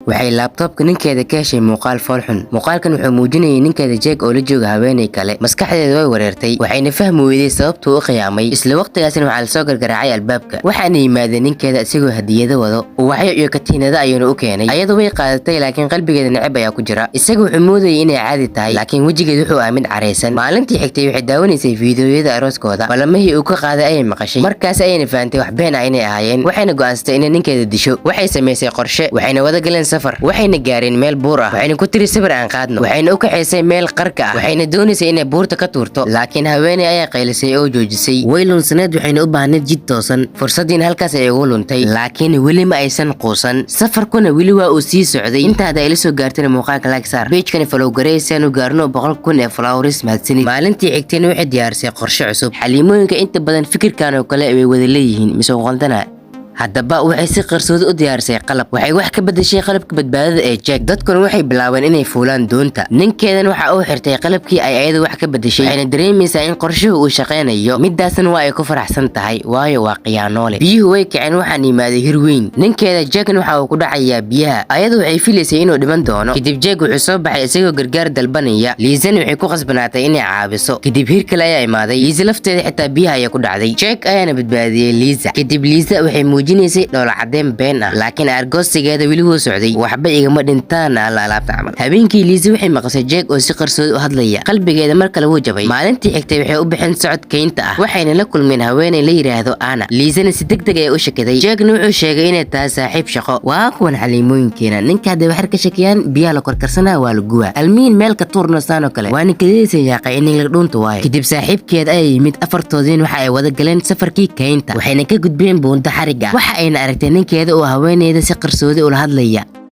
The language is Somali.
waxay laptopka ninkeeda ka heshay muuqaal foolxun. muuqaalkan wuxuu muujinayay ninkeeda Jake oo la jooga haweeney kale. maskaxdeeda way wareertay waxayna fahmi weyday sababtuu u qiyaamay. isla waqtigaasna waxaa la soo gargaraacay albaabka waxaana yimaadeen ninkeeda isagoo hadiyado wado uwaxyo iyo katiinada ayuuna u keenay. ayadu way qaadatay laakiin qalbigeeda neceb ayaa ku jira. isaga wuxuu moodayay inay caadi tahay laakiin wejigeeda wuxuu ahaa mid careysan. maalintii xigtay waxay daawanaysay fiidiyoyada arooskooda balamihii uu ka qaaday ayay maqashay. markaas ayayna fahantay wax been ah inay ahaayeen waxayna go'aansatay inay ninkeeda disho. waxay samaysay qorshe waxayna wada galeen safar waxayna gaareen meel buur ah waxayna ku tiri sawir aan qaadno. waxayna u kaxaysay meel qarka ah waxayna doonaysay inay buurta ka tuurto laakiin haweeney ayaa qaylisay oo joojisay. way lunsaneed waxayna u baahneed jid toosan. fursadiina halkaas ayay ugu luntay laakiin weli ma aysan quusan. safarkuna weli waa uu sii socday. intaada ay la soo gaartayna muuqaalka like saar page-kani follow gareey si aan u gaarno 100,000 ee followers mahadsanid. maalintii xigtayna waxay diyaarisay qorshe cusub. xaliimooyinka inta badan fikirkan oo kale way wada leeyihiin mise qaldana. haddaba waxay si qarsoodi u diyaarisay qalab. waxay wax ka bedeshay qalabka badbaadada ee Jake. dadkuna waxay bilaabeen inay fuulaan doonta. ninkeedan waxa uu xirtay qalabkii ay ayadu wax ka bedeshay. waxayna dareemaysaa in qorshuhu uu shaqeynayo. midaasna waa ay ku faraxsan tahay waayo waa khiyaanoole. biyuhu way kaceen waxaan yimaaday hir weyn. ninkeeda Jake waxa uu ku dhacayaa biyaha. ayadu waxay filaysay inuu dhiman doono. kadib Jake wuxuu soo baxay isagoo gargaar dalbanaya. Liizana waxay ku qasbanaatay inay caabiso. kadib hir kale ayaa imaaday. Liiza lafteeda xitaa biyaha ayaa ku dhacday. Jake ayaana badbaadiyay Liiza. kadib Liiza waxay muujinaysay dhoola cadeen been ah laakiin argoosigeeda weli wuu socday. waxba igama dhintaan alaabta camal. habeenkii Liiza waxay maqashay Jake oo si qarsoodi u hadlaya. qalbigeeda mar kale wuu jabay. maalintii xigtay waxay u bixin socod keynta ah waxayna la kulmeen haweeney la yiraahdo Anna. Liizana si degdeg ah u shakiday. Jake wuxuu sheegay inay tahay saaxiib shaqo. waa kuwan xaliimooyinkeena. ninka hadda wax ka shakiyaan biyaha la korkarsanaa waa la guwa. almiin meel ka tuurno saano kale waa ninkadeesa yaaqay in la dhuunto waayo. kadib saaxiibkeed ay yimid afartoodin waxa ay wada galeen safarkii keynta. waxayna ka gudbeen buunta xariga. waxa ayna aragtay ninkeeda oo haweeneyda si qarsoodi ula hadlaya.